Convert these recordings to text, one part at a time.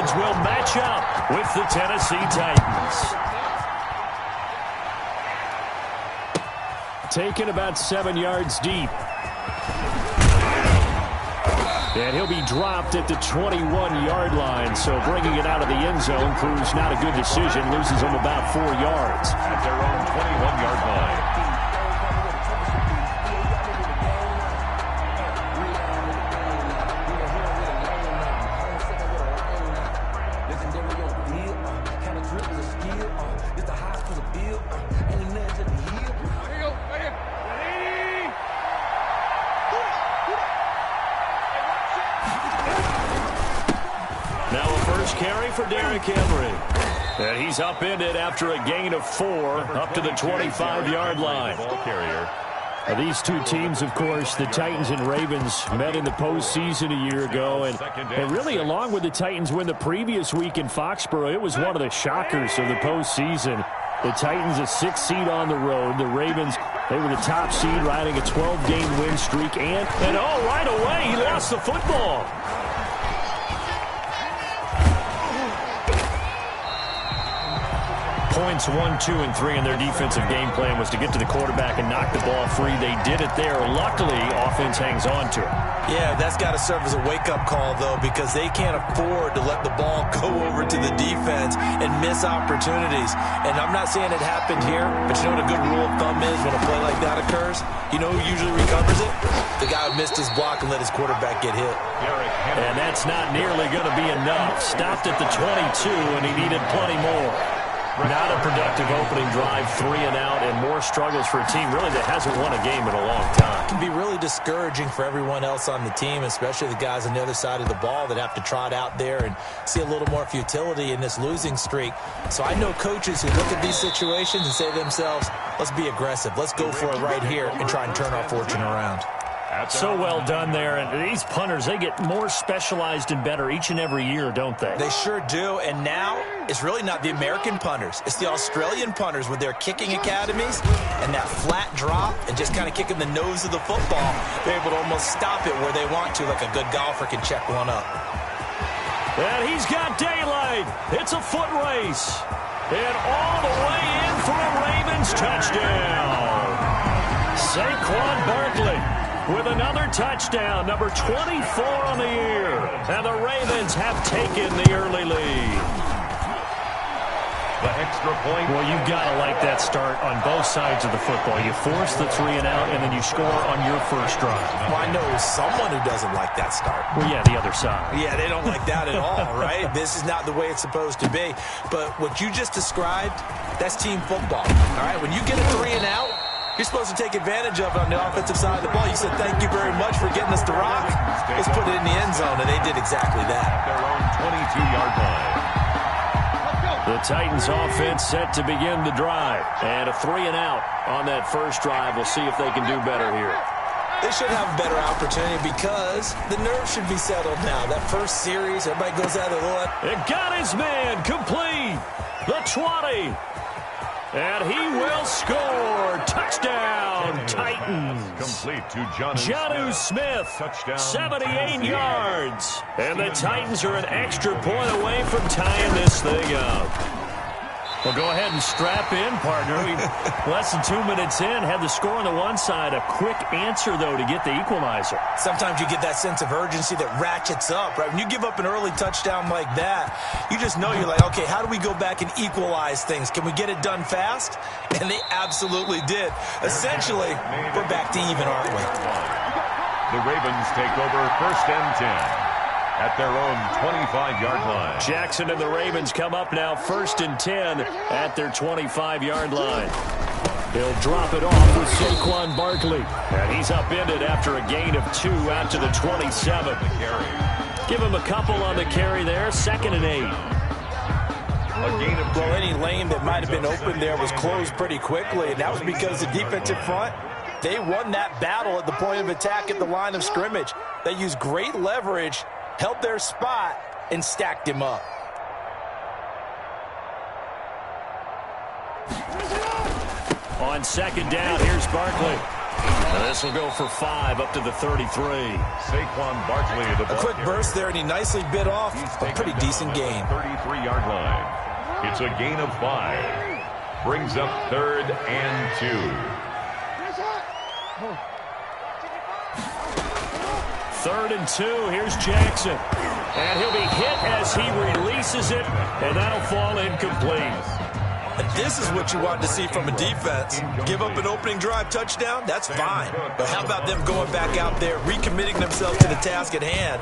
Ravens will match up with the Tennessee Titans. Taken about 7 yards deep. And he'll be dropped at the 21-yard line. So bringing it out of the end zone proves not a good decision. Loses him about 4 yards. At their own 21-yard line. Carry for Derrick Henry. And he's upended after a gain of 4 up to the 25-yard line. These two teams, of course, the Titans and Ravens, met in the postseason a year ago. And really, along with the Titans win the previous week in Foxborough, it was one of the shockers of the postseason. The Titans a 6th seed on the road. The Ravens, they were the top seed, riding a 12-game win streak. And oh, right away, he lost the football. Points 1, 2, and 3 in their defensive game plan was to get to the quarterback and knock the ball free. They did it there. Luckily, offense hangs on to it. Yeah, that's got to serve as a wake-up call, though, because they can't afford to let the ball go over to the defense and miss opportunities. And I'm not saying it happened here, but you know what a good rule of thumb is when a play like that occurs? You know who usually recovers it? The guy who missed his block and let his quarterback get hit. And that's not nearly going to be enough. Stopped at the 22, and he needed plenty more. Not a productive opening drive, 3 and out, and more struggles for a team really that hasn't won a game in a long time. It can be really discouraging for everyone else on the team, especially the guys on the other side of the ball that have to trot out there and see a little more futility in this losing streak. So I know coaches who look at these situations and say to themselves, let's be aggressive. Let's go for it right here and try and turn our fortune around. So well done there. And these punters, they get more specialized and better each and every year, don't they? They sure do. And now it's really not the American punters. It's the Australian punters with their kicking academies and that flat drop and just kind of kicking the nose of the football. They're able to almost stop it where they want to, like a good golfer can check one up. And he's got daylight. It's a foot race. And all the way in for a Ravens touchdown. Saquon Barkley with another touchdown, number 24 on the year. And the Ravens have taken the early lead. The extra point. Well, you've got to like that start on both sides of the football. You force the 3 and out, and then you score on your first drive. Well, I know someone who doesn't like that start. Well, yeah, the other side. Yeah, they don't like that at all, right? This is not the way it's supposed to be. But what you just described, that's team football, all right? When you get a 3 and out, you're supposed to take advantage of it on the offensive side of the ball. You said, thank you very much for getting us the rock. Let's put it in the end zone, and they did exactly that. Their own 22-yard line. The Titans offense set to begin the drive. And a 3 and out on that first drive. We'll see if they can do better here. They should have a better opportunity because the nerves should be settled now. That first series, everybody goes out of the line. It got his man complete. The 20. And he will score. Touchdown, Titans. Complete to Jonnu Smith. Touchdown, 78 yards. And the Titans are an extra point away from tying this thing up. Well, go ahead and strap in, partner. Less than 2 minutes in, had the score on the one side. A quick answer, though, to get the equalizer. Sometimes you get that sense of urgency that ratchets up, right? When you give up an early touchdown like that, you just know you're like, okay, how do we go back and equalize things? Can we get it done fast? And they absolutely did. Essentially, we're back to even, aren't we? The Ravens take over 1st and 10. At their own 25-yard line. Jackson and the Ravens come up now 1st and 10 at their 25-yard line. He'll drop it off with Saquon Barkley. And he's upended after a gain of 2 out to the 27. Give him a couple on the carry there. 2nd and 8. Well, any lane that might have been open there was closed pretty quickly, and that was because the defensive front, they won that battle at the point of attack at the line of scrimmage. They used great leverage, held their spot, and stacked him up. On 2nd down, here's Barkley. And this will go for 5 up to the 33. Saquon Barkley, the ball A quick carrier. burst there, and he nicely bit off a pretty decent gain. 33-yard line. It's a gain of 5. Brings up 3rd and 2. 3rd and 2. Here's Jackson. And he'll be hit as he releases it, and that'll fall incomplete. And this is what you want to see from a defense. Give up an opening drive touchdown, that's fine. But how about them going back out there, recommitting themselves to the task at hand,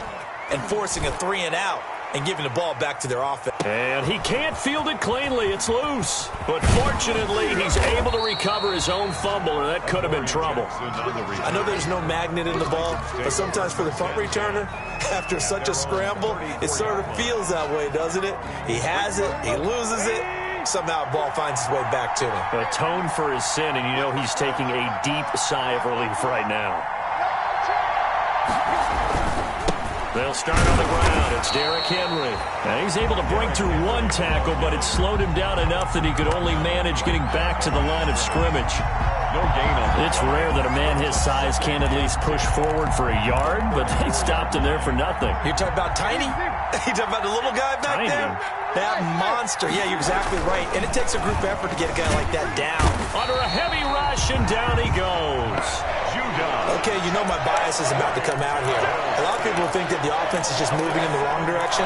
and forcing a 3-and-out, and giving the ball back to their offense. And he can't field it cleanly. It's loose. But fortunately, he's able to recover his own fumble, or that could have been trouble. I know there's no magnet in the ball, but sometimes for the punt returner, after such a scramble, it sort of feels that way, doesn't it? He has it, he loses it, somehow the ball finds its way back to him. Atone for his sin, and you know he's taking a deep sigh of relief right now. They'll start on the ground. It's Derrick Henry. And he's able to break through one tackle, but it slowed him down enough that he could only manage getting back to the line of scrimmage. No gain on that. It's rare that a man his size can't at least push forward for a yard, but they stopped him there for nothing. You're talking about Tiny? You talking about the little guy back Tiny. there? That monster. Yeah, you're exactly right. And it takes a group effort to get a guy like that down. Under a heavy rush, and down he goes. Okay, you know my bias is about to come out here. A lot of people think that the offense is just moving in the wrong direction.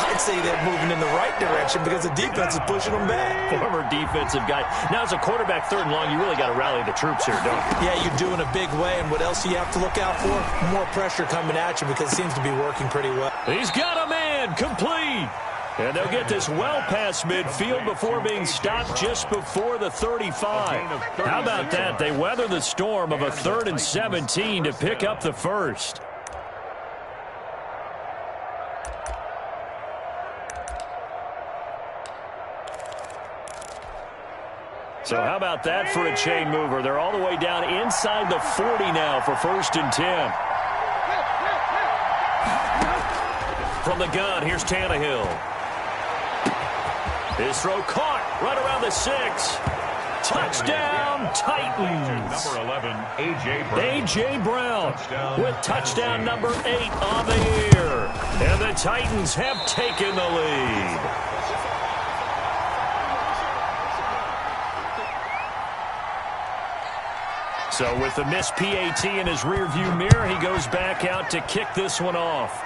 I'd say they're moving in the right direction because the defense is pushing them back. Former defensive guy. Now, as a quarterback, 3rd and long, you really got to rally the troops here, don't you? Yeah, you're doing a big way, and what else do you have to look out for? More pressure coming at you because it seems to be working pretty well. He's got a man, complete. And they'll get this well past midfield before being stopped just before the 35. How about that? They weather the storm of a 3rd and 17 to pick up the first. So how about that for a chain mover? They're all the way down inside the 40 now for 1st and 10. From the gun, here's Tannehill. His throw caught right around the 6. Touchdown, Titans. Number 11, A.J. Brown. A.J. Brown with touchdown number 8 on the year. And the Titans have taken the lead. So with the missed PAT in his rearview mirror, he goes back out to kick this one off.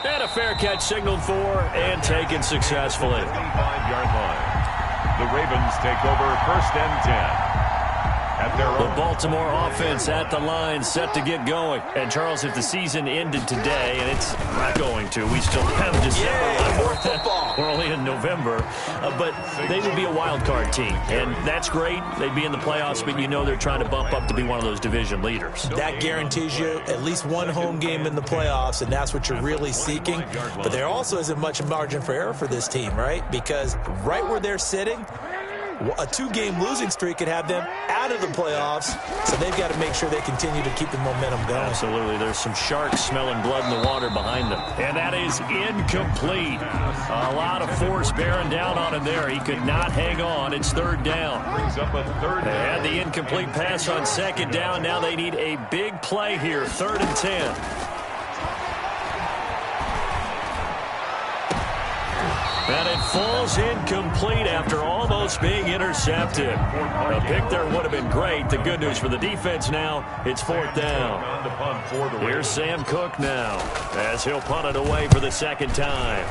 And a fair catch signaled for and taken successfully. 25-yard line. The Ravens take over 1st and 10. At their The own. Baltimore offense at the line, set to get going. And, Charles, if the season ended today, and it's not going to, we still have December left. More football. We're only in November. But they would be a wild card team. And that's great. They'd be in the playoffs, but you know they're trying to bump up to be one of those division leaders. That guarantees you at least one home game in the playoffs, and that's what you're really seeking. But there also isn't much margin for error for this team, right? Because right where they're sitting, a 2-game losing streak could have them out of the playoffs, so they've got to make sure they continue to keep the momentum going. Absolutely. There's some sharks smelling blood in the water behind them. And that is incomplete. A lot of force bearing down on him there. He could not hang on. It's 3rd down. Brings up a 3rd They down. had the incomplete pass on 2nd down. Now they need a big play here. 3rd and 10. And it falls incomplete after almost being intercepted. A pick there would have been great. The good news for the defense now, it's 4th down. On to punt for the Here's Ravens. Sam Cook now as he'll punt it away for the 2nd time.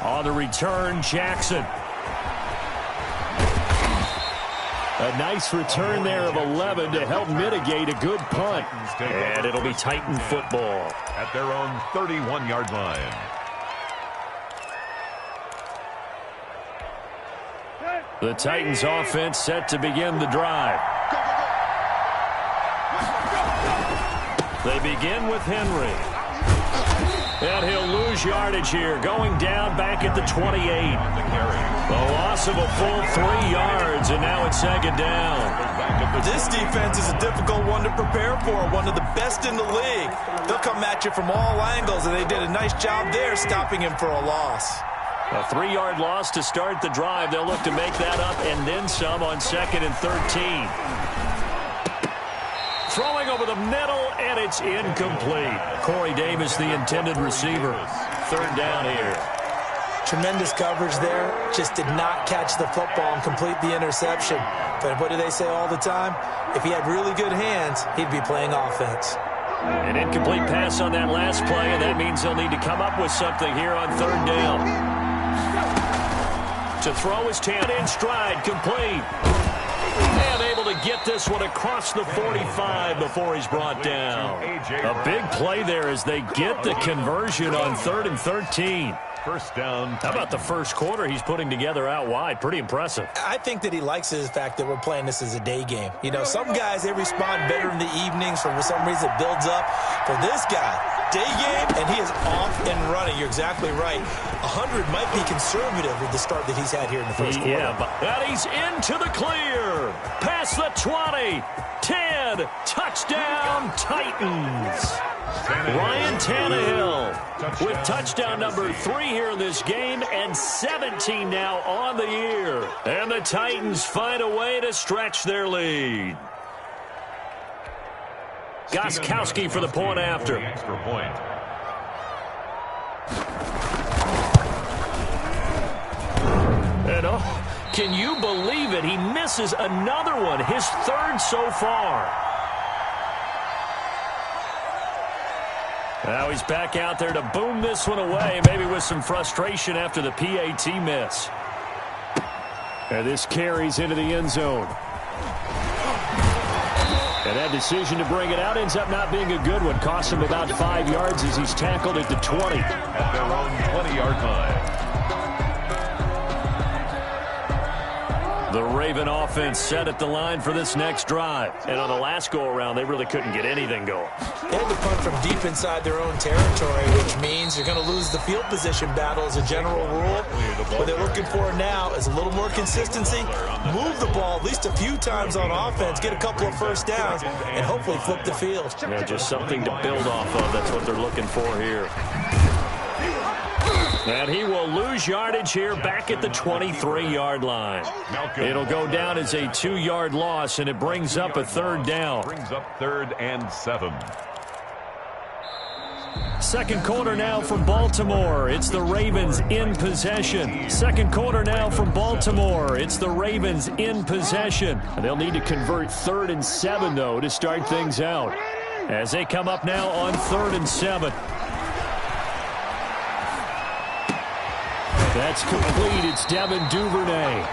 On the return, Jackson. A nice return there of 11 to help mitigate a good punt. And it'll be Titan football. At their own 31-yard line. The Titans offense set to begin the drive. They begin with Henry. And he'll lose yardage here, going down back at the 28. The loss of a full 3 yards, and now it's 2nd down. This defense is a difficult one to prepare for, one of the best in the league. They'll come at you from all angles, and they did a nice job there stopping him for a loss. A 3-yard loss to start the drive. They'll look to make that up and then some on 2nd and 13. Throwing over the middle, and it's incomplete. Corey Davis, the intended receiver. 3rd down here. Tremendous coverage there. Just did not catch the football and complete the interception. But what do they say all the time? If he had really good hands, he'd be playing offense. An incomplete pass on that last play, and that means they'll need to come up with something here on 3rd down. To throw his 10 in stride, complete. And able to get this one across the 45 before he's brought down. A big play there as they get the conversion on 3rd and 13. First down. How about the first quarter he's putting together out wide? Pretty impressive. I think that he likes the fact that we're playing this as a day game. You know, some guys, they respond better in the evenings. For some reason, it builds up. For this guy, day game, and he is off and running. You're exactly right. 100 might be conservative with the start that he's had here in the first quarter. Yeah, but that he's into the clear. Past the 20. 10. Touchdown, Titans. Ryan Tannehill with touchdown number 3 here in this game and 17 now on the year. And the Titans find a way to stretch their lead. Gostkowski for the point after. Extra point. And can you believe it? He misses another one, his 3rd so far. Now he's back out there to boom this one away, maybe with some frustration after the PAT miss. And this carries into the end zone. And that decision to bring it out ends up not being a good one. Costs him about 5 yards as he's tackled at the 20. At their own 20-yard line. The Raven offense set at the line for this next drive. And on the last go-around, they really couldn't get anything going. They had to punt from deep inside their own territory, which means you're going to lose the field position battle as a general rule. What they're looking for now is a little more consistency, move the ball at least a few times on offense, get a couple of first downs, and hopefully flip the field. Yeah, just something to build off of. That's what they're looking for here. And he will lose yardage here back at the 23-yard line. It'll go down as a 2-yard loss, and it brings up a 3rd down. Brings up 3rd and 7. Second quarter now from Baltimore. It's the Ravens in possession. Second quarter now from Baltimore. It's the Ravens in possession. And they'll need to convert 3rd and 7, though, to start things out. As they come up now on 3rd and 7. That's complete. It's Devin Duvernay.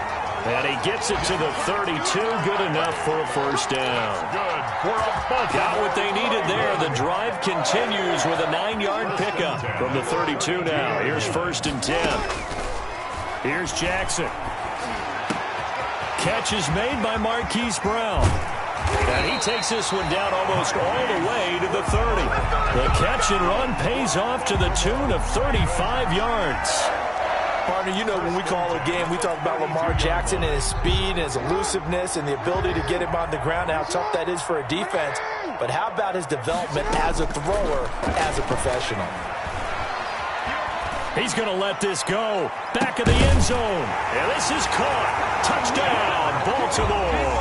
And he gets it to the 32. Good enough for a first down. Good for a bump. Got what they needed there. The drive continues with a 9-yard pickup from the 32 now. Here's 1st and 10. Here's Jackson. Catch is made by Marquise Brown. And he takes this one down almost all the way to the 30. The catch and run pays off to the tune of 35 yards. Partner, you know when we call a game, we talk about Lamar Jackson and his speed and his elusiveness and the ability to get him on the ground and how tough that is for a defense. But how about his development as a thrower, as a professional? He's going to let this go. Back of the end zone. And this is caught. Touchdown, Baltimore.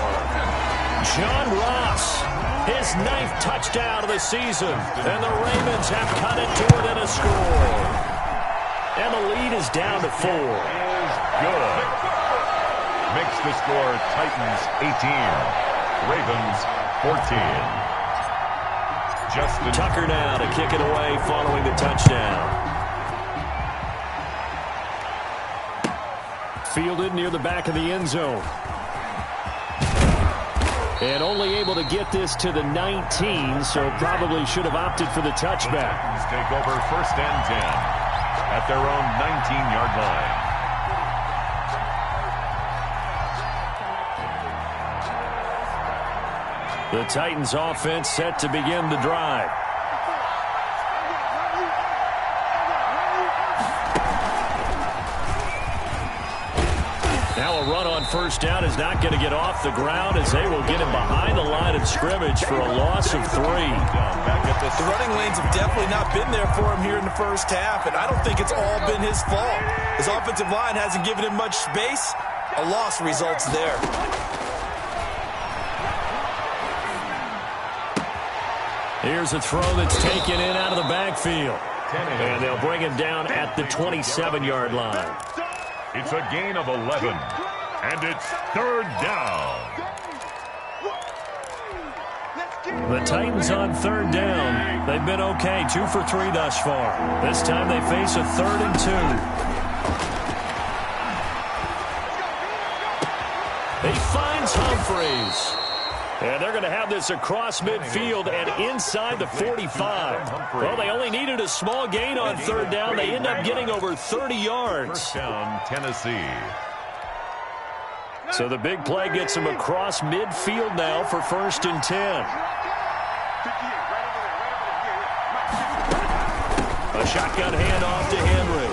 John Ross, his 9th touchdown of the season. And the Ravens have cut it to within a score. And the lead is down to 4. Is good. Makes the score Titans 18. Ravens 14. Justin Tucker now to kick it away following the touchdown. Fielded near the back of the end zone. And only able to get this to the 19, so probably should have opted for the touchback. Titans take over 1st and 10. At their own 19-yard line. The Titans offense set to begin the drive. Now a run on first down is not going to get off the ground as they will get him behind the line of scrimmage for a loss of 3. The running lanes have definitely not been there for him here in the first half, and I don't think it's all been his fault. His offensive line hasn't given him much space. A loss results there. Here's a throw that's taken in out of the backfield. And they'll bring him down at the 27-yard line. It's a gain of 11, and it's 3rd down. The Titans on 3rd down. They've been okay, 2 for 3 thus far. This time they face a 3rd and 2. He finds Humphreys. And they're going to have this across midfield and inside the 45. Well, they only needed a small gain on 3rd down. They end up getting over 30 yards. First down, Tennessee. So the big play gets them across midfield now for 1st and 10. A shotgun handoff to Henry.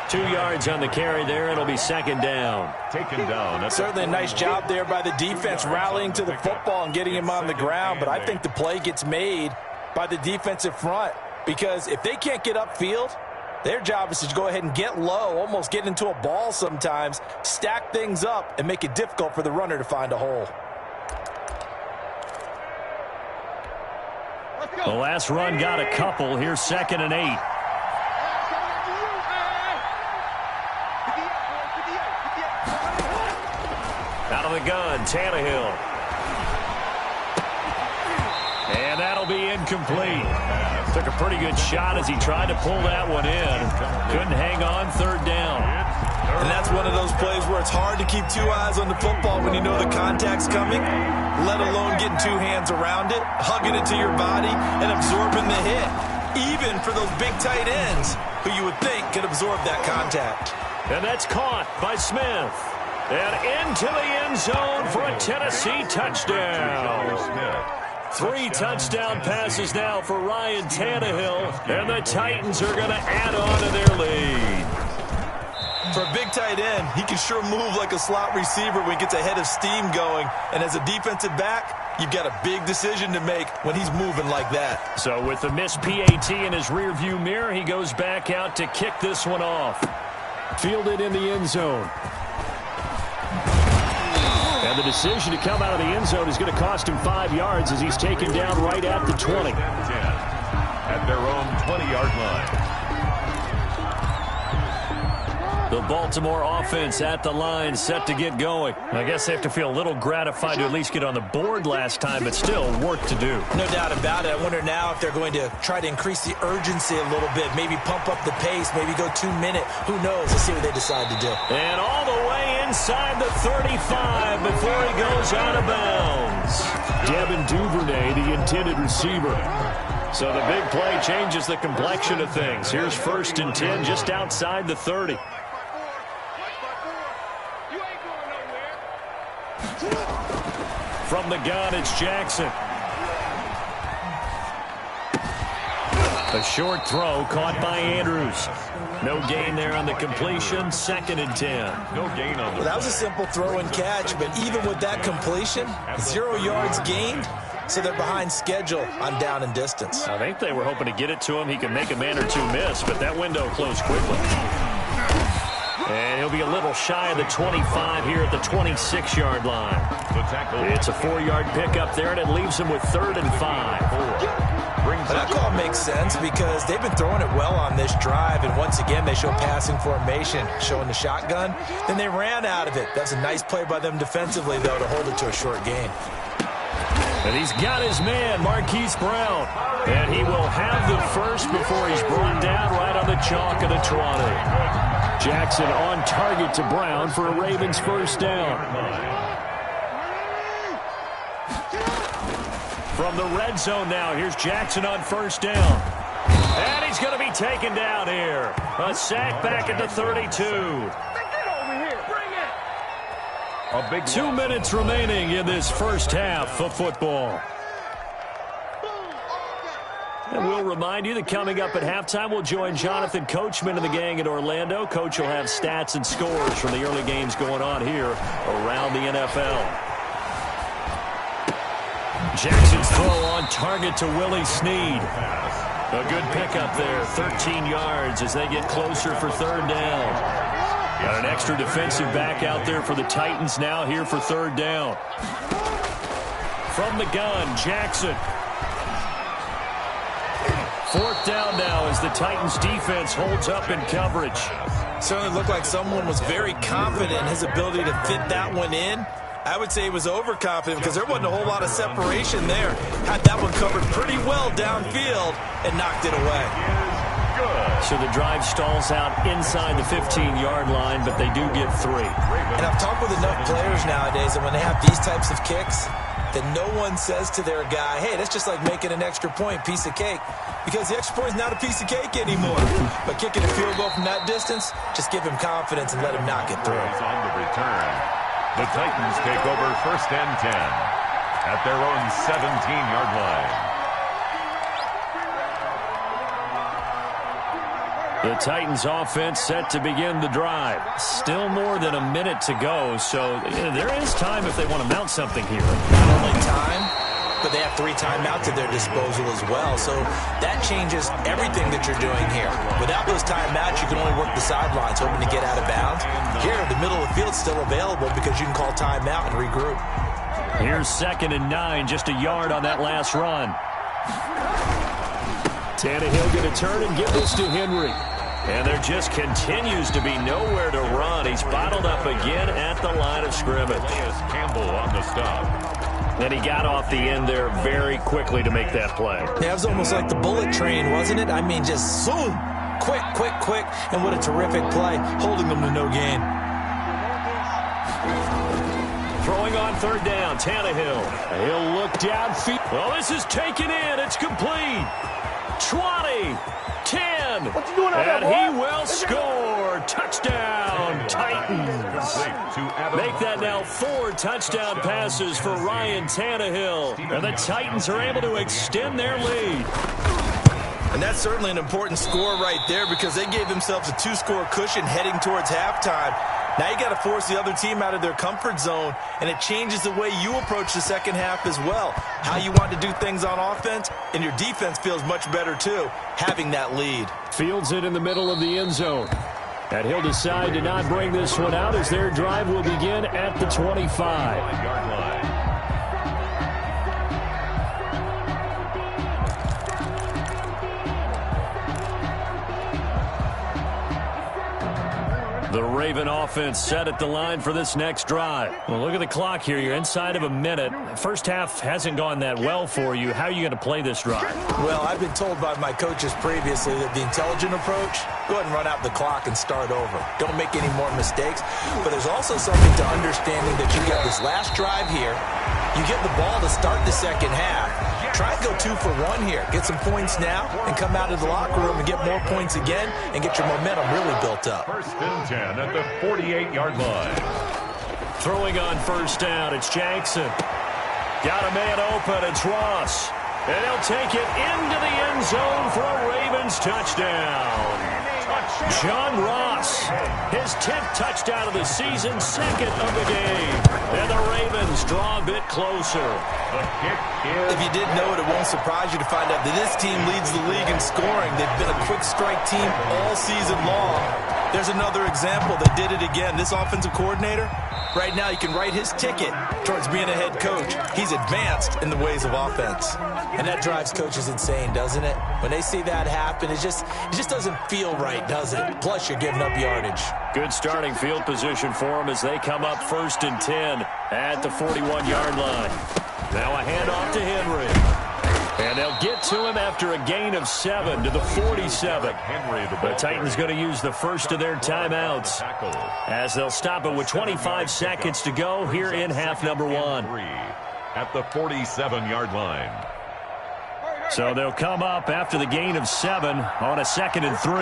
2 yards on the carry there. It'll be 2nd down. Taken down. Certainly a nice job there by the defense rallying to the football and getting him on the ground. But I think the play gets made by the defensive front. Because if they can't get upfield, their job is to go ahead and get low, almost get into a ball sometimes, stack things up, and make it difficult for the runner to find a hole. The last run got a couple. Here's 2nd and 8. Out of the gun, Tannehill. And that'll be incomplete. Took a pretty good shot as he tried to pull that one in. Couldn't hang on 3rd down. And that's one of those plays where it's hard to keep 2 eyes on the football when you know the contact's coming, let alone getting 2 hands around it, hugging it to your body, and absorbing the hit. Even for those big tight ends who you would think could absorb that contact. And that's caught by Smith. And into the end zone for a Tennessee touchdown. 3 touchdown passes now for Ryan Tannehill. And the Titans are going to add on to their lead. For a big tight end, he can sure move like a slot receiver when he gets a head of steam going. And as a defensive back, you've got a big decision to make when he's moving like that. So with the missed PAT in his rearview mirror, he goes back out to kick this one off. Fielded in the end zone. And the decision to come out of the end zone is going to cost him 5 yards as he's taken down right at the 20. At their own 20-yard line. The Baltimore offense at the line, set to get going. I guess they have to feel a little gratified to at least get on the board last time, but still work to do. No doubt about it. I wonder now if they're going to try to increase the urgency a little bit, maybe pump up the pace, maybe go 2-minute. Who knows? Let's see what they decide to do. And all the way inside the 35 before he goes out of bounds. Devin Duvernay, the intended receiver. So the big play changes the complexion of things. Here's 1st and 10 just outside the 30. From the gun, it's Jackson. A short throw caught by Andrews. No gain there on the completion. 2nd and 10. No gain on the That was a simple throw and catch, but even with that completion, 0 yards gained, so they're behind schedule on down and distance. I think they were hoping to get it to him. He could make a man or two miss, but that window closed quickly. And he'll be a little shy of the 25 here at the 26-yard line. It's a 4-yard pickup there, and it leaves him with 3rd and 5. That call makes sense because they've been throwing it well on this drive, and once again they show passing formation, showing the shotgun. Then they ran out of it. That's a nice play by them defensively, though, to hold it to a short gain. And he's got his man, Marquise Brown. And he will have the first before he's brought down right on the chalk of the 20. Jackson on target to Brown for a Ravens first down. From the red zone now, here's Jackson on 1st down. And he's going to be taken down here. A sack back at the 32. 2 minutes remaining in this first half of football. And we'll remind you that coming up at halftime, we'll join Jonathan Coachman and the gang in Orlando. Coach will have stats and scores from the early games going on here around the NFL. Jackson's throw on target to Willie Snead. A good pickup there, 13 yards as they get closer for third down. Got an extra defensive back out there for the Titans now here for third down. From the gun, Jackson. Fourth down now as the Titans defense holds up in coverage. Certainly looked like someone was very confident in his ability to fit that one in. I would say he was overconfident because there wasn't a whole lot of separation there. Had that one covered pretty well downfield and knocked it away. So the drive stalls out inside the 15-yard line, but they do get 3. And I've talked with enough players nowadays that when they have these types of kicks, that no one says to their guy, hey, that's just like making an extra point, piece of cake. Because the extra point is not a piece of cake anymore. But kicking a field goal from that distance, just give him confidence and let him knock it through. On the return, the Titans take over first and 10 at their own 17-yard line. The Titans offense set to begin the drive. Still more than a minute to go, so there is time if they want to mount something here. Not only time, but they have 3 timeouts at their disposal as well. So that changes everything that you're doing here. Without those timeouts, you can only work the sidelines, hoping to get out of bounds. Here, the middle of the field is still available because you can call timeout and regroup. Here's 2nd and 9, just a yard on that last run. Tannehill going to turn and give this to Henry. And there just continues to be nowhere to run. He's bottled up again at the line of scrimmage. Campbell on the stop. And he got off the end there very quickly to make that play. Yeah, it was almost like the bullet train, wasn't it? I mean, just zoom. Quick, quick, quick. And what a terrific play, holding them to no gain. Throwing on third down, Tannehill. He'll look downfield. Well, this is taken in. It's complete. 20, 10, and he will score. Touchdown, Titans. Make that now 4 touchdown passes for Ryan Tannehill. And the Titans are able to extend their lead. And that's certainly an important score right there because they gave themselves a 2-score cushion heading towards halftime. Now you got to force the other team out of their comfort zone, and it changes the way you approach the second half as well. How you want to do things on offense, and your defense feels much better too, having that lead. Fields it in the middle of the end zone. And he'll decide to not bring this one out as their drive will begin at the 25-yard line. The Raven offense set at the line for this next drive. Well, look at the clock here. You're inside of a minute. First half hasn't gone that well for you. How are you going to play this drive? Well, I've been told by my coaches previously that the intelligent approach, go ahead and run out the clock and start over. Don't make any more mistakes. But there's also something to understanding that you got this last drive here. You get the ball to start the second half. Try and go 2 for 1 here. Get some points now and come out of the locker room and get more points again and get your momentum really built up. First and 10 at the 48-yard line. Throwing on first down, it's Jackson. Got a man open, it's Ross. And he'll take it into the end zone for a Ravens touchdown. John Ross, his 10th touchdown of the season, 2nd of the game. And the Ravens draw a bit closer. If you didn't know it, it won't surprise you to find out that this team leads the league in scoring. They've been a quick strike team all season long. There's another example. They did it again. This offensive coordinator, right now you can write his ticket towards being a head coach. He's advanced in the ways of offense. And that drives coaches insane, doesn't it? When they see that happen, it just doesn't feel right, does it? Plus, you're giving up yardage. Good starting field position for them as they come up 1st and 10 at the 41-yard line. Now a handoff to Henry. And they'll get to him after a gain of 7 to the 47. The Titans going to use the first of their timeouts as they'll stop it with 25 seconds to go here in half number 1. At the 47-yard line. So they'll come up after the gain of 7 on a 2nd and 3.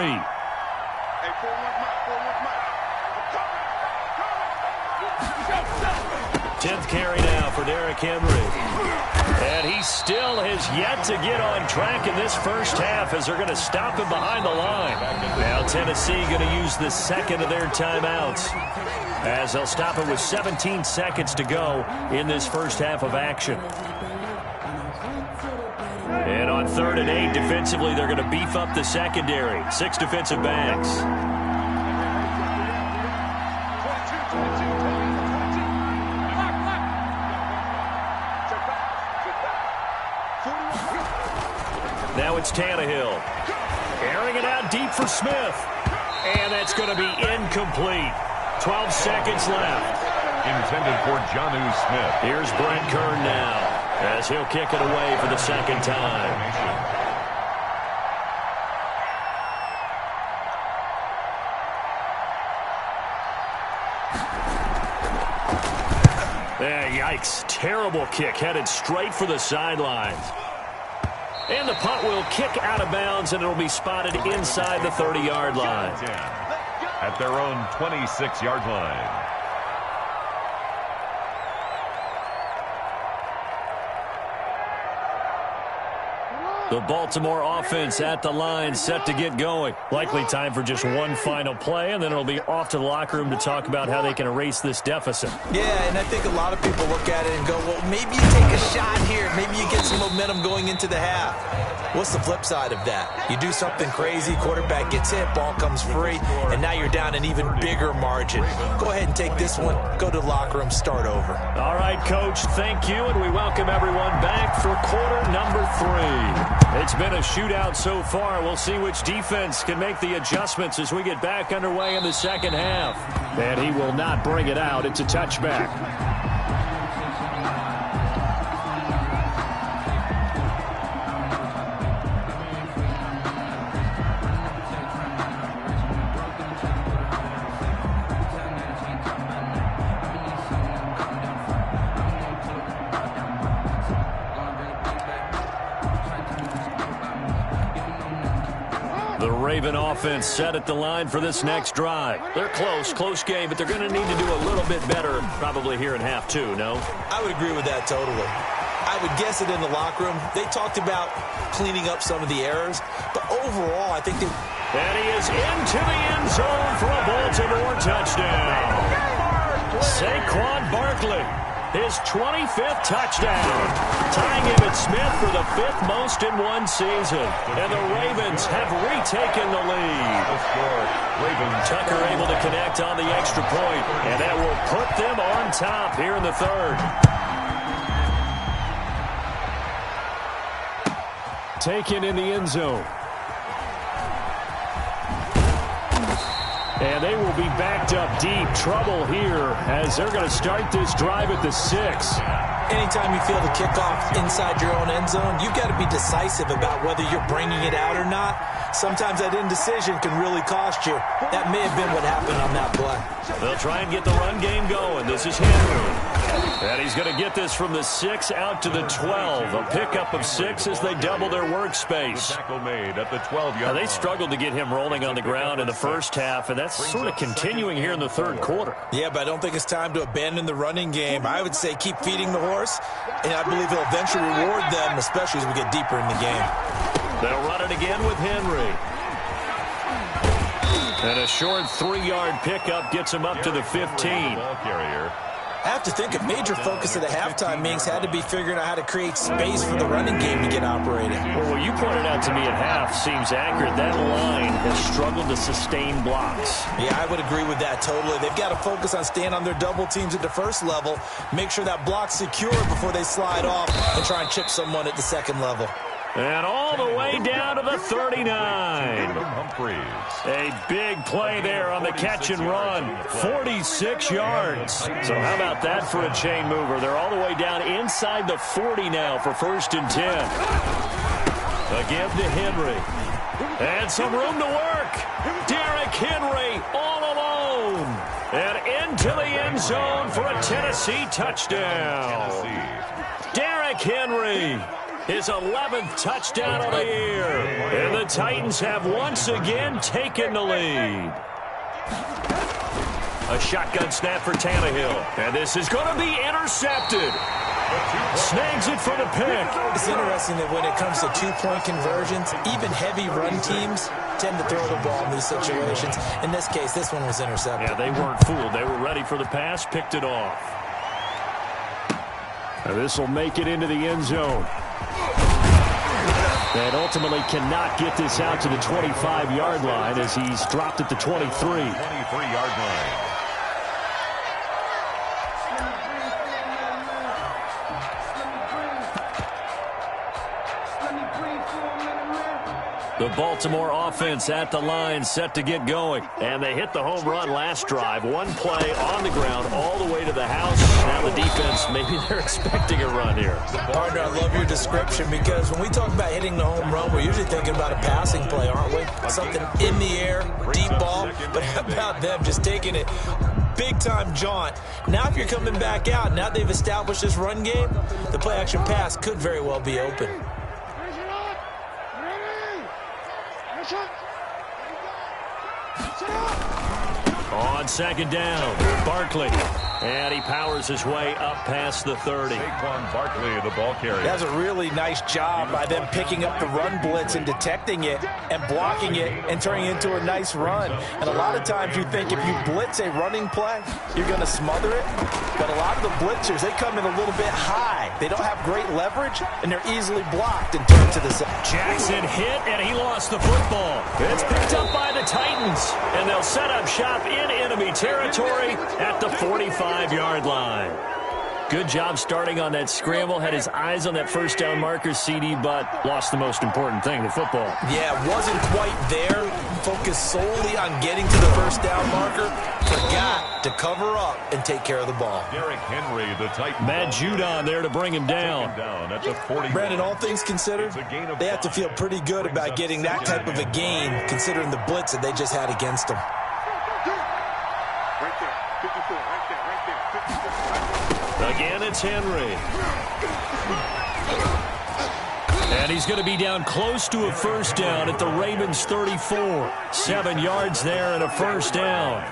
10th carry now for Derrick Henry. And he still has yet to get on track in this first half as they're going to stop him behind the line. Now Tennessee going to use the second of their timeouts as they'll stop it with 17 seconds to go in this first half of action. And on 3rd and 8, defensively, they're going to beef up the secondary. 6 defensive backs. Now it's Tannehill. Airing it out deep for Smith. And that's going to be incomplete. 12 seconds left. Intended for Jonnu Smith. Here's Brent Kern now as he'll kick it away for the second time. Yikes. Terrible kick headed straight for the sidelines. And the punt will kick out of bounds, and it'll be spotted inside the 30-yard line. At their own 26-yard line. The Baltimore offense at the line, set to get going. Likely time for just one final play, and then it'll be off to the locker room to talk about how they can erase this deficit. Yeah, and I think a lot of people look at it and go, well, maybe you take a shot here. Maybe you get some momentum going into the half. What's the flip side of that? You do something crazy, quarterback gets hit, ball comes free, and now you're down an even bigger margin. Go ahead and take this one, go to the locker room, start over. All right, Coach, thank you, and we welcome everyone back for quarter number 3. It's been a shootout so far. We'll see which defense can make the adjustments as we get back underway in the second half. And he will not bring it out. It's a touchback. The Raven offense set at the line for this next drive. They're close game, but they're going to need to do a little bit better probably here in half 2, no? I would agree with that totally. I would guess it in the locker room. They talked about cleaning up some of the errors, but overall, I think they... And he is into the end zone for a Baltimore touchdown. Saquon Barkley, his 25th touchdown, tying him at Smith for the 5th most in one season. And the Ravens have retaken the lead. Tucker able to connect on the extra point, and that will put them on top here in the 3rd. Taken in the end zone. And they will be backed up deep. Trouble here as they're going to start this drive at the 6. Anytime you feel the kickoff inside your own end zone, you've got to be decisive about whether you're bringing it out or not. Sometimes that indecision can really cost you. That may have been what happened on that play. They'll try and get the run game going. This is Henry. And he's going to get this from the 6 out to the 12. A pickup of 6 as they double their workspace. Tackle made at the 12-yard line. They struggled to get him rolling on the ground in the first half, and that's sort of continuing here in the 3rd quarter. Yeah, but I don't think it's time to abandon the running game. I would say keep feeding the horse, and I believe he'll eventually reward them, especially as we get deeper in the game. They'll run it again with Henry. And a short 3-yard pickup gets him up to the 15. Ball carrier. I have to think a major focus of the halftime meetings had to be figuring out how to create space for the running game to get operating. Well, what you pointed out to me at half seems accurate. That line has struggled to sustain blocks. Yeah, I would agree with that totally. They've got to focus on staying on their double teams at the first level, make sure that block's secure before they slide off and try and chip someone at the second level. And all the way down to the 39. A big play there on the catch and run. 46 yards. So how about that for a chain mover? They're all the way down inside the 40 now for 1st and 10. Again to Henry. And some room to work. Derrick Henry all alone. And into the end zone for a Tennessee touchdown. Derrick Henry. His 11th touchdown of the year. And the Titans have once again taken the lead. A shotgun snap for Tannehill. And this is going to be intercepted. Snags it for the pick. It's interesting that when it comes to two-point conversions, even heavy run teams tend to throw the ball in these situations. In this case, this one was intercepted. Yeah, they weren't fooled. They were ready for the pass, picked it off. This will make it into the end zone. And ultimately cannot get this out to the 25-yard line as he's dropped at the 23. 23-yard line. The Baltimore offense at the line, set to get going. And they hit the home run last drive. One play on the ground all the way to the house. Now the defense, maybe they're expecting a run here. Partner, I love your description because when we talk about hitting the home run, we're usually thinking about a passing play, aren't we? Something in the air, deep ball. But how about them just taking it big-time jaunt? Now if you're coming back out, now they've established this run game, the play-action pass could very well be open. On second down, Barkley. And he powers his way up past the 30. Saquon Barkley, the ball carrier. That's a really nice job by them picking up the run blitz and detecting it and blocking it and turning it into a nice run. And a lot of times you think if you blitz a running play, you're going to smother it. But a lot of the blitzers, they come in a little bit high. They don't have great leverage, and they're easily blocked and turned to the side. Jackson hit, and he lost the football. It's picked up by the Titans, and they'll set up shop in enemy territory at the 45-yard line. Good job starting on that scramble. Had his eyes on that first down marker, CD, but lost the most important thing, the football. Yeah, wasn't quite there. Focused solely on getting to the first down marker. Forgot to cover up and take care of the ball. Derrick Henry, the Titan. Matt Judon there to bring him down. At the 40. Brandon, all things considered, they have to feel pretty good about getting that type of a gain, considering the blitz that they just had against them. Again, it's Henry. And he's going to be down close to a first down at the Ravens 34. 7 yards there and a first down.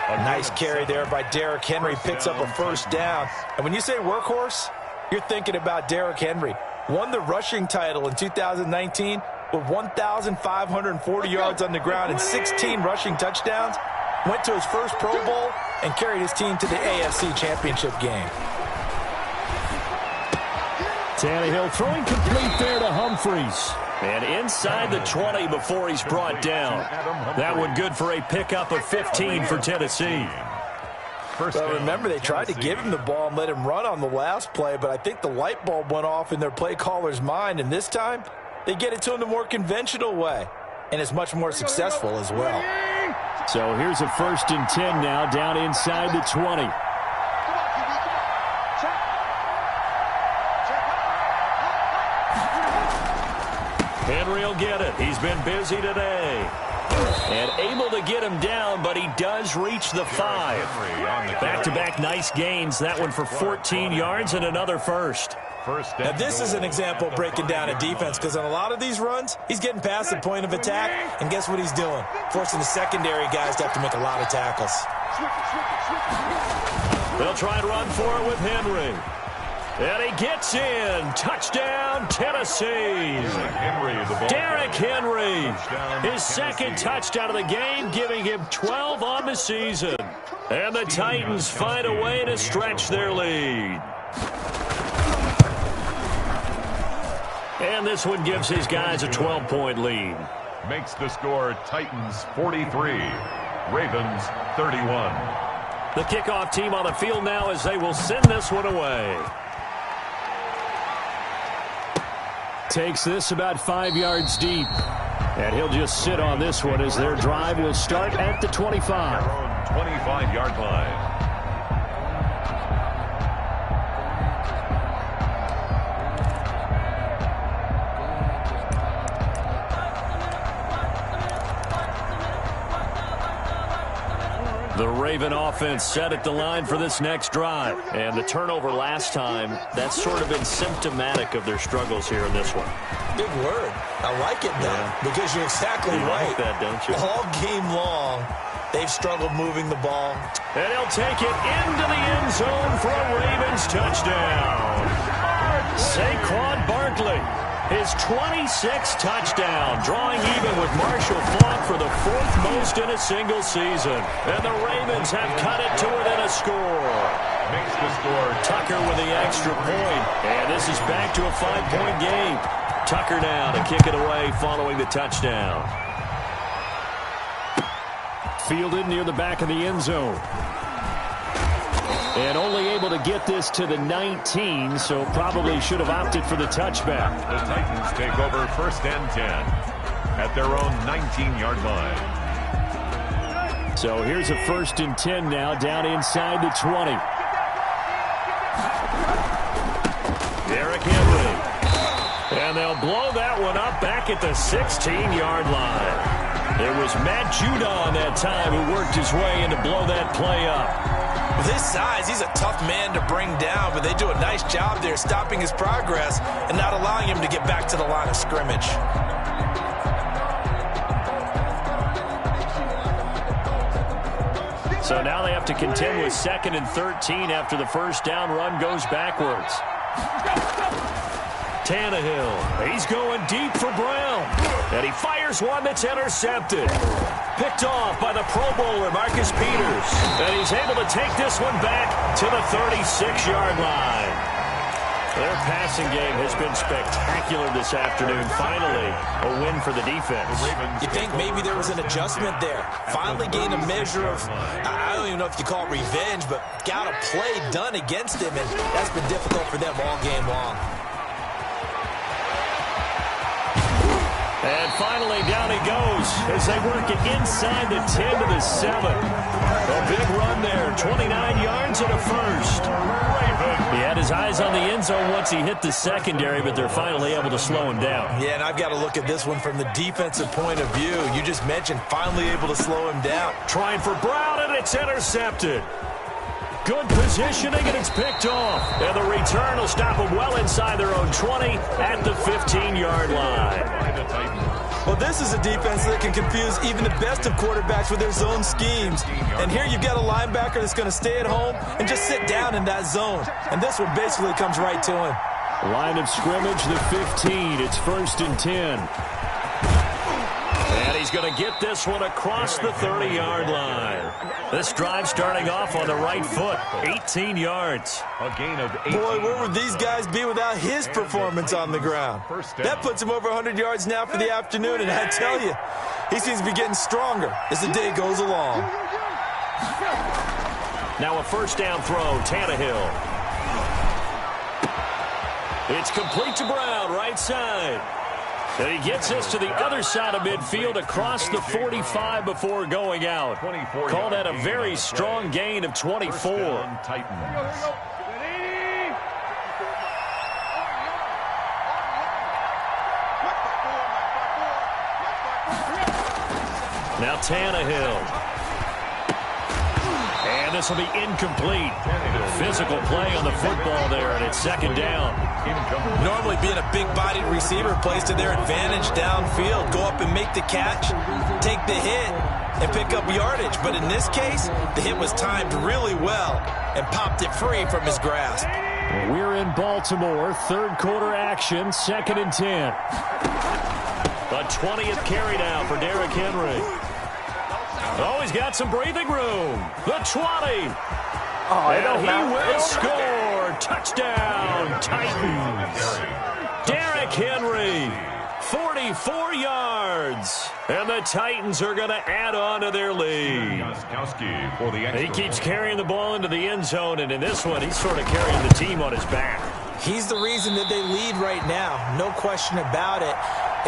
A nice carry there by Derrick Henry. Picks up a first down. And when you say workhorse, you're thinking about Derrick Henry. Won the rushing title in 2019 with 1,540 yards on the ground and 16 rushing touchdowns. Went to his first Pro Bowl and carried his team to the AFC Championship game. Tannehill throwing complete there to Humphries. And inside the 20 before he's brought down. That one good for a pickup of 15 for Tennessee. Well, remember, they tried to give him the ball and let him run on the last play, but I think the light bulb went off in their play caller's mind, and this time they get it to him the more conventional way, and it's much more successful as well. So here's a 1st and 10 now, down inside the 20. Henry will get it. He's been busy today. And able to get him down, but he does reach the 5. Back-to-back nice gains. That one for 14 yards and another first. Now, this is an example of breaking down a defense, because on a lot of these runs, he's getting past the point of attack, and guess what he's doing? Forcing the secondary guys to have to make a lot of tackles. They'll try and run for it with Henry. And he gets in. Touchdown, Tennessee. Derrick Henry. His second touchdown of the game, giving him 12 on the season. And the Titans find a way to stretch their lead. And this one gives his guys a 12-point lead. Makes the score Titans 43, Ravens 31. The kickoff team on the field now as they will send this one away. Takes this about 5 yards deep. And he'll just sit on this one as their drive will start at the 25. 25-yard line. The Raven offense set at the line for this next drive. And the turnover last time, that's sort of been symptomatic of their struggles here in this one. Big word. I like it, though, because you're exactly right. Like that, don't you? All game long, they've struggled moving the ball. And he'll take it into the end zone for a Ravens touchdown. Saquon Barkley, his 26th touchdown, drawing even with Marshall Faulk for the 4th most in a single season. And the Ravens have cut it to within a score. Makes the score. Tucker with the extra point. And this is back to a 5-point game. Tucker now to kick it away following the touchdown. Fielded near the back of the end zone. And only able to get this to the 19, so probably should have opted for the touchback. The Titans take over 1st and 10 at their own 19-yard line. So here's a 1st and 10 now down inside the 20. Derrick Henry. And they'll blow that one up back at the 16-yard line. It was Matt Judon that time who worked his way in to blow that play up. With his size, he's a tough man to bring down, but they do a nice job there stopping his progress and not allowing him to get back to the line of scrimmage. So now they have to contend with 2nd and 13 after the first down run goes backwards. Tannehill, he's going deep for Brown. And he fires one that's intercepted. Picked off by the Pro Bowler, Marcus Peters. And he's able to take this one back to the 36-yard line. Their passing game has been spectacular this afternoon. Finally, a win for the defense. You think maybe there was an adjustment there. Finally gained a measure of, I don't even know if you call it revenge, but got a play done against him, and that's been difficult for them all game long. And finally, down he goes as they work it inside the 10 to the 7. A big run there, 29 yards and a first. He had his eyes on the end zone once he hit the secondary, but they're finally able to slow him down. Yeah, and I've got to look at this one from the defensive point of view. You just mentioned finally able to slow him down. Trying for Brown, and it's intercepted. Good positioning, and it's picked off. And the return will stop them well inside their own 20 at the 15-yard line. Well, this is a defense that can confuse even the best of quarterbacks with their zone schemes. And here you've got a linebacker that's going to stay at home and just sit down in that zone. And this one basically comes right to him. Line of scrimmage, the 15. It's 1st and 10. And he's going to get this one across the 30-yard line. This drive starting off on the right foot, 18 yards. A gain of 18. Boy, where would these guys be without his performance on the ground? That puts him over 100 yards now for the afternoon, and I tell you, he seems to be getting stronger as the day goes along. Now a first down throw, Tannehill. It's complete to Brown, right side. And he gets us to the other side of midfield across the 45 before going out. Call that a very strong gain of 24. Now Tannehill. And this will be incomplete. Physical play on the football there, and it's 2nd down. Normally being a big-bodied receiver plays to their advantage downfield. Go up and make the catch, take the hit, and pick up yardage. But in this case, the hit was timed really well and popped it free from his grasp. We're in Baltimore, 3rd quarter action, 2nd and 10. A 20th carry now for Derrick Henry. Oh, he's got some breathing room. The 20. And he will score. Touchdown, Titans. Derrick Henry, 44 yards. And the Titans are going to add on to their lead. He keeps carrying the ball into the end zone, and in this one, he's sort of carrying the team on his back. He's the reason that they lead right now. No question about it.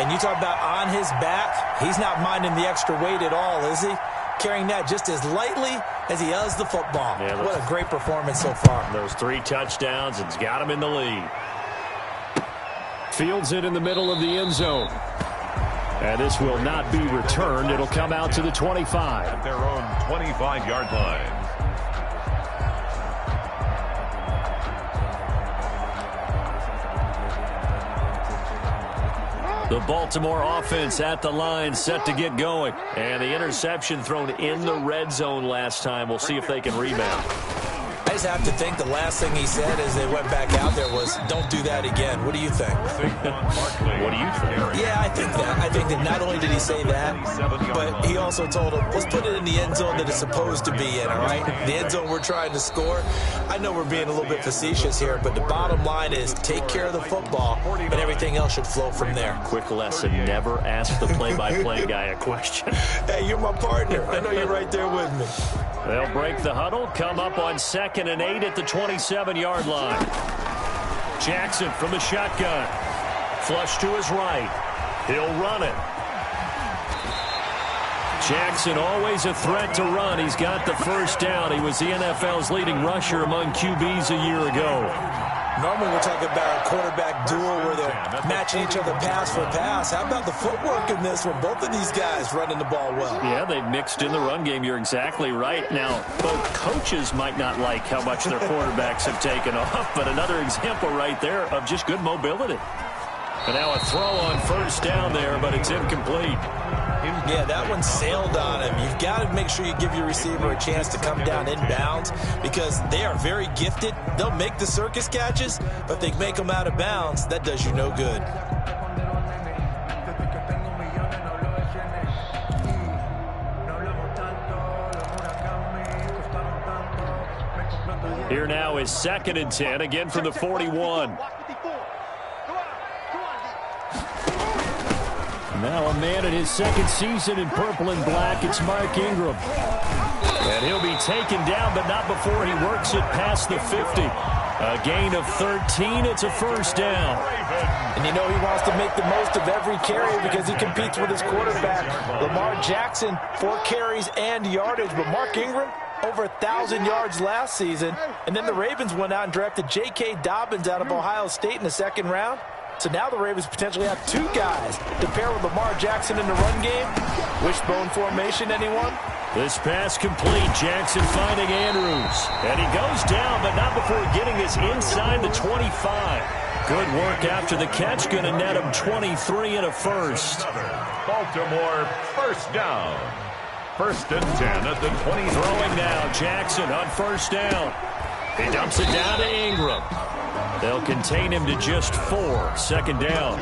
And you talk about on his back, he's not minding the extra weight at all, is he? Carrying that just as lightly as he does the football. Yeah, what a great performance so far. Those 3 touchdowns, it's got him in the lead. Fields it in the middle of the end zone. And this will not be returned. It'll come out to the 25. At their own 25-yard line. The Baltimore offense at the line, set to get going. And the interception thrown in the red zone last time. We'll see if they can rebound. I just have to think the last thing he said as they went back out there was, don't do that again. What do you think? What do you think? Yeah, I think that. I think that not only did he say that, but he also told him, let's put it in the end zone that it's supposed to be in, all right? The end zone we're trying to score. I know we're being a little bit facetious here, but the bottom line is take care of the football, and everything else should flow from there. Quick lesson, never ask the play-by-play guy a question. Hey, you're my partner. I know you're right there with me. They'll break the huddle, come up on 2nd and 8 at the 27-yard line. Jackson from the shotgun. Flush to his right. He'll run it. Jackson always a threat to run. He's got the first down. He was the NFL's leading rusher among QBs a year ago. Normally we're talking about a quarterback duel where they're matching each other pass for pass. How about the footwork in this one? Both of these guys running the ball well. Yeah, they've mixed in the run game. You're exactly right. Now, both coaches might not like how much their quarterbacks have taken off, but another example right there of just good mobility. And now a throw on first down there, but it's incomplete. Yeah, that one sailed on him. You've got to make sure you give your receiver a chance to come down inbounds because they are very gifted. They'll make the circus catches, but if they make them out of bounds, that does you no good. Here now is 2nd and 10, again from the 41. Now a man in his 2nd season in purple and black. It's Mark Ingram. And he'll be taken down, but not before he works it past the 50. A gain of 13. It's a first down. And you know he wants to make the most of every carry because he competes with his quarterback. Lamar Jackson, 4 carries and yardage. But Mark Ingram, over 1,000 yards last season. And then the Ravens went out and drafted J.K. Dobbins out of Ohio State in the 2nd round. So now the Ravens potentially have 2 guys to pair with Lamar Jackson in the run game. Wishbone formation, anyone? This pass complete. Jackson finding Andrews. And he goes down, but not before getting this inside the 25. Good work after the catch. Going to net him 23 and a first. Baltimore first down. 1st and 10 at the 20. Throwing now. Jackson on first down. He dumps it down to Ingram. They'll contain him to just 4. 2nd down.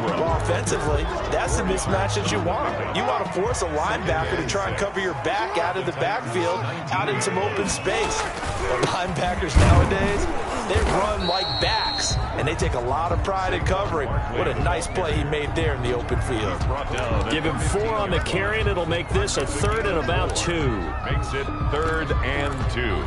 Well, offensively, that's the mismatch that you want. You want to force a linebacker to try and cover your back out of the backfield, out in some open space. But linebackers nowadays, they run like backs, and they take a lot of pride in covering. What a nice play he made there in the open field. Give him 4 on the carry, and it'll make this a 3rd and about 2. Makes it 3rd and 2.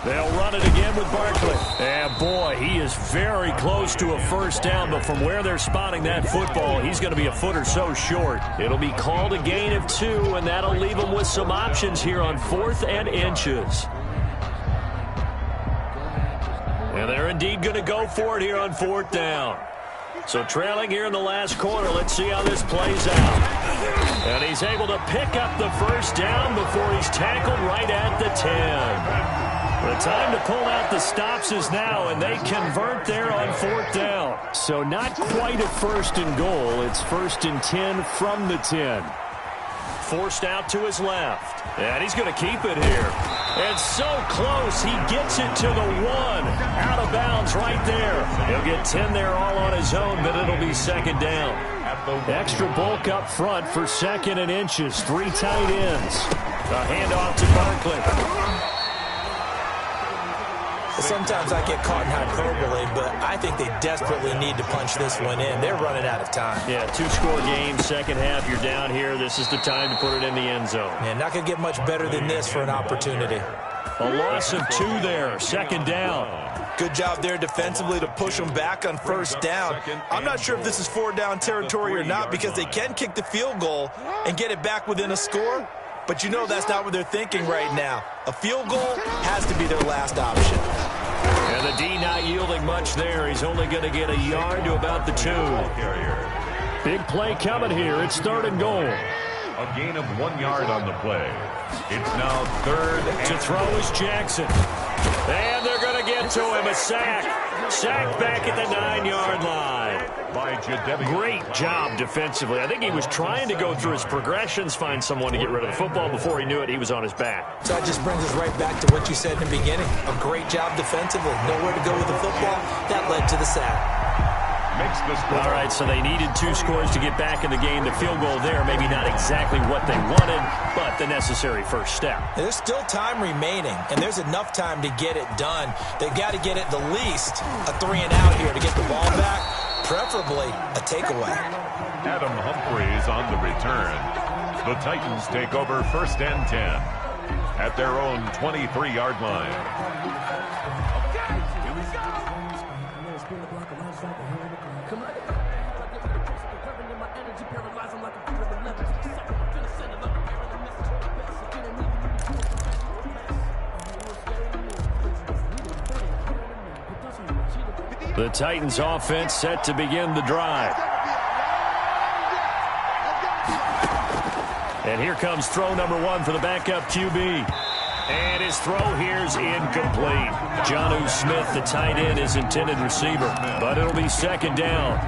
They'll run it again with Barkley. And boy, he is very close to a first down, but from where they're spotting that football, he's going to be a foot or so short. It'll be called a gain of 2, and that'll leave him with some options here on 4th and inches. And they're indeed going to go for it here on 4th down. So trailing here in the last quarter, let's see how this plays out. And he's able to pick up the first down before he's tackled right at the 10. The time to pull out the stops is now, and they convert there on 4th down. So not quite a 1st and goal. It's 1st and 10 from the 10. Forced out to his left. And he's going to keep it here. And so close, he gets it to the 1. Out of bounds right there. He'll get 10 there all on his own, but it'll be 2nd down. Extra bulk up front for 2nd and inches. 3 tight ends. A handoff to Barkley. Sometimes I get caught in hyperbole, but I think they desperately need to punch this one in. They're running out of time. Yeah, 2-score game, 2nd half, you're down here. This is the time to put it in the end zone. Man, not going to get much better than this for an opportunity. A loss of 2 there, 2nd down. Good job there defensively to push them back on first down. I'm not sure if this is 4-down territory or not because they can kick the field goal and get it back within a score. But you know that's not what they're thinking right now. A field goal has to be their last option. And And the D not yielding much there. He's only going to get a yard to about the 2. Big play coming here. It's 3rd and goal. A gain of 1 yard on the play. It's now 3rd. To throw is Jackson. And they're going to get to him. A sack. Sack back at the 9-yard line. By Great job defensively. I think he was trying to go through his progressions, find someone to get rid of the football. Before he knew it, he was on his back. So that just brings us right back to what you said in the beginning. A great job defensively. Nowhere to go with the football. That led to the sack. Makes the score. All right, so they needed 2 scores to get back in the game. The field goal there, maybe not exactly what they wanted, but the necessary first step. There's still time remaining, and there's enough time to get it done. They've got to get it the least a 3-and-out here to get the ball back, preferably a takeaway. Adam Humphries on the return. The Titans take over 1st and 10 at their own 23-yard line. The Titans offense set to begin the drive. And here comes throw number 1 for the backup QB. And his throw here's incomplete. Jonnu Smith, the tight end, is intended receiver. But it'll be 2nd down.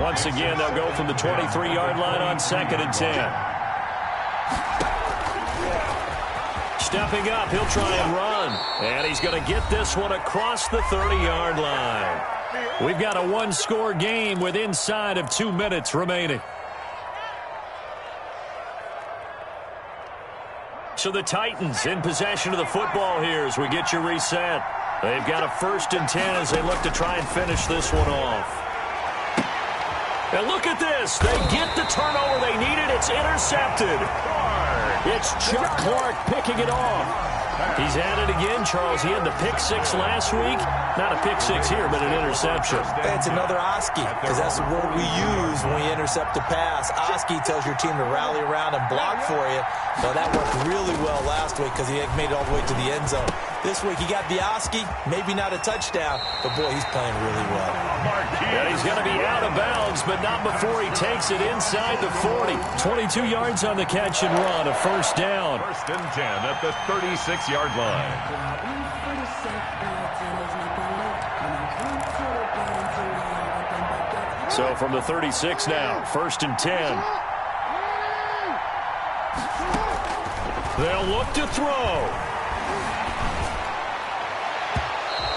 Once again, they'll go from the 23-yard line on 2nd and 10. Stepping up, he'll try and run. And he's going to get this one across the 30-yard line. We've got a 1-score game with inside of 2 minutes remaining. So the Titans in possession of the football here as we get you reset. They've got a 1st and 10 as they look to try and finish this one off. And look at this. They get the turnover they needed. It's intercepted. It's Chuck Clark picking it off. He's at it again, Charles. He had the pick 6 last week. Not a pick 6 here, but an interception. It's another Oski, because that's the word we use when we intercept a pass. Oski tells your team to rally around and block for you. Well, that worked really well last week because he made it all the way to the end zone. This week he got the Oski, maybe not a touchdown, but boy, he's playing really well. And he's going to be out of bounds, but not before he takes it inside the 40. 22 yards on the catch and run, a 1st down. 1st and 10 at the 36-yard line. So from the 36 now, 1st and 10. They'll look to throw.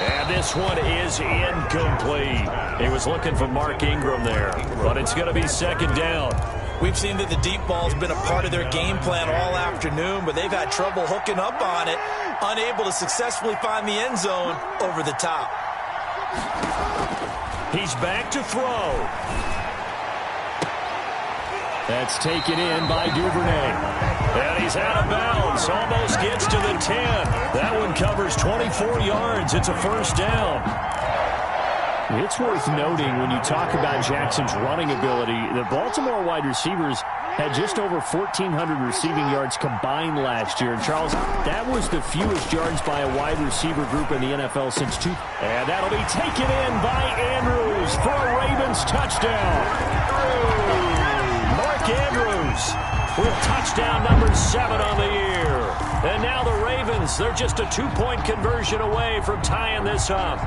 And this one is incomplete. He was looking for Mark Ingram there, but it's going to be 2nd down. We've seen that the deep ball's been a part of their game plan all afternoon, but they've had trouble hooking up on it, unable to successfully find the end zone over the top. He's back to throw. That's taken in by Duvernay. And he's out of bounds. Almost gets to the 10. That one covers 24 yards. It's a 1st down. It's worth noting when you talk about Jackson's running ability, the Baltimore wide receivers had just over 1,400 receiving yards combined last year. And, Charles, that was the fewest yards by a wide receiver group in the NFL since 2000. And that'll be taken in by Andrews for a Ravens touchdown. Mark Andrews with touchdown number 7 on the year. And now the Ravens, they're just a 2-point conversion away from tying this up.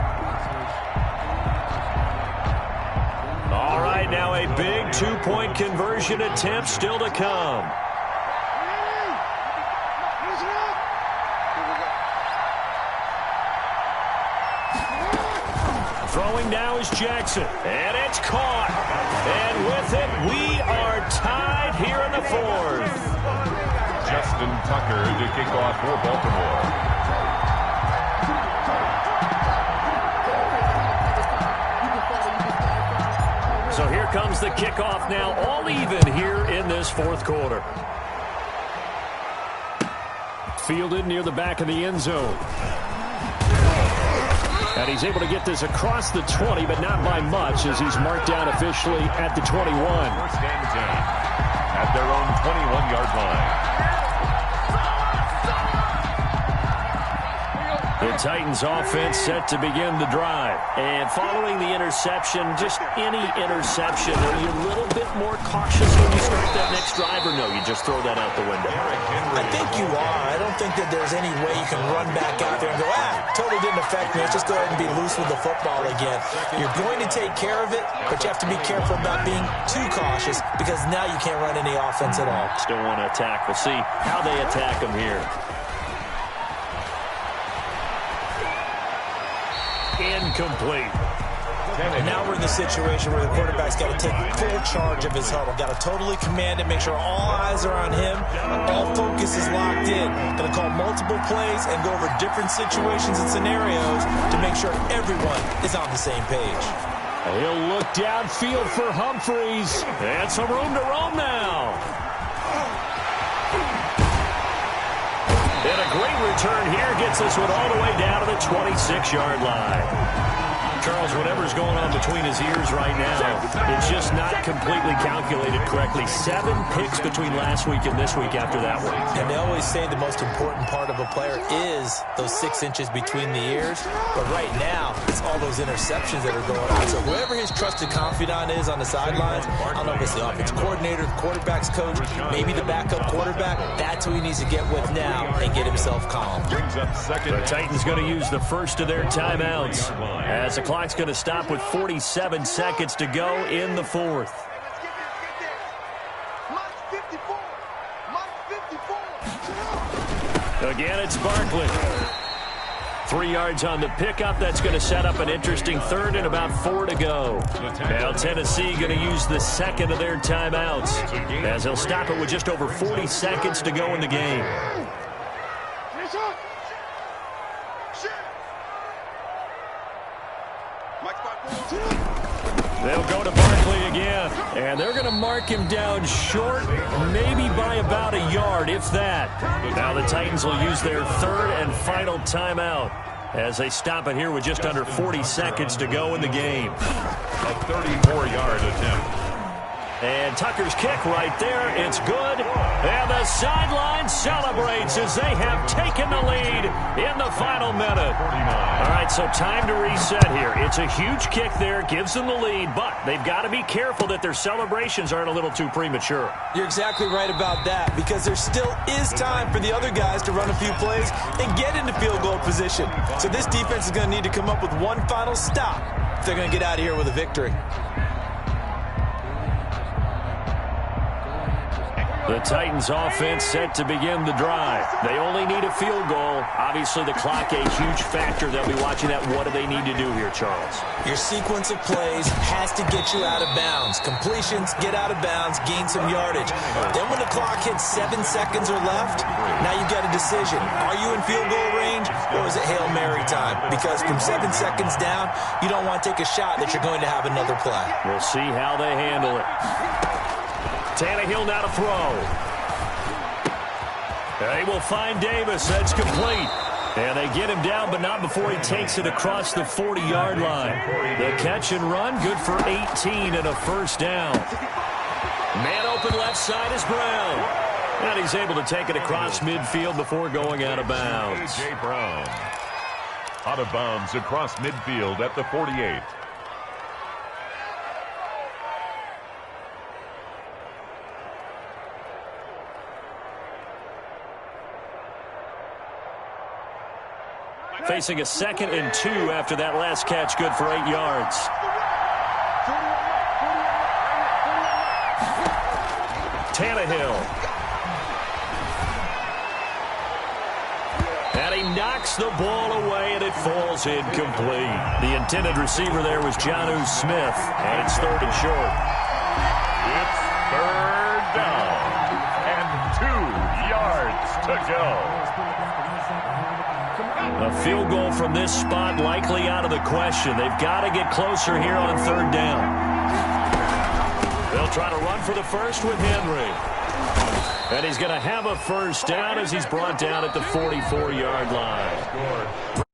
All right, now a big 2-point conversion attempt still to come. Throwing now is Jackson, and it's caught. And with it, we are tied here in the 4th. Justin Tucker to kick off for Baltimore. So here comes the kickoff now, all even here in this 4th quarter. Fielded near the back of the end zone. And he's able to get this across the 20, but not by much as he's marked down officially at the 21. 1st and 10 at their own 21-yard line. The Titans offense set to begin the drive. And following the interception, just any interception, are you a little bit more cautious when you start that next drive, or no, you just throw that out the window? I think you are. I don't think that there's any way you can run back out there and go, totally didn't affect me. Let's just go ahead and be loose with the football again. You're going to take care of it, but you have to be careful about being too cautious because now you can't run any offense at all. Still want to attack. We'll see how they attack them here. Incomplete. And now we're in the situation where the quarterback's got to take full charge of his huddle. Got to totally command it, make sure all eyes are on him. All focus is locked in. Going to call multiple plays and go over different situations and scenarios to make sure everyone is on the same page. He'll look downfield for Humphreys. And some room to roam now. And a great return here gets this one all the way down to the 26-yard line. Charles, whatever's going on between his ears right now, it's just not completely calculated correctly. 7 picks between last week and this week after that one. And they always say the most important part of a player is those 6 inches between the ears. But right now, it's all those interceptions that are going on. So whoever his trusted confidant is on the sidelines, I don't know if it's the offense coordinator, the quarterback's coach, maybe the backup quarterback, that's who he needs to get with now and get himself calm. The Titans going to use the first of their timeouts as the clock's going to stop with 47 seconds to go in the fourth. Again, it's Barkley. 3 yards on the pickup. That's going to set up an interesting third and about 4 to go. Now Tennessee going to use the second of their timeouts as they'll stop it with just over 40 seconds to go in the game. They'll go to Barkley again, and they're going to mark him down short, maybe by about a yard, if that. Now the Titans will use their third and final timeout as they stop it here with just under 40 seconds to go in the game. A 34-yard attempt. And Tucker's kick right there. It's good. And the sideline celebrates as they have taken the lead in the final minute. All right, so time to reset here. It's a huge kick there. Gives them the lead, but they've got to be careful that their celebrations aren't a little too premature. You're exactly right about that because there still is time for the other guys to run a few plays and get into field goal position. So this defense is going to need to come up with one final stop if they're going to get out of here with a victory. The Titans offense set to begin the drive. They only need a field goal. Obviously, the clock a huge factor. They'll be watching that. What do they need to do here, Charles? Your sequence of plays has to get you out of bounds. Completions, get out of bounds, gain some yardage. Then when the clock hits 7 seconds or left, now you've got a decision. Are you in field goal range or is it Hail Mary time? Because from 7 seconds down, you don't want to take a shot that you're going to have another play. We'll see how they handle it. Tannehill now to throw. They will find Davis. That's complete. And they get him down, but not before he takes it across the 40-yard line. The catch and run, good for 18 and a first down. Man open left side is Brown. And he's able to take it across midfield before going out of bounds. A.J. Brown. Out of bounds across midfield at the 48. Facing a 2nd and 2 after that last catch, good for 8 yards. Tannehill. And he knocks the ball away, and it falls incomplete. The intended receiver there was Jonnu Smith, and it's 3rd and short. It's 3rd down and 2 yards to go. A field goal from this spot likely out of the question. They've got to get closer here on 3rd down. They'll try to run for the first with Henry. And he's going to have a first down as he's brought down at the 44-yard line.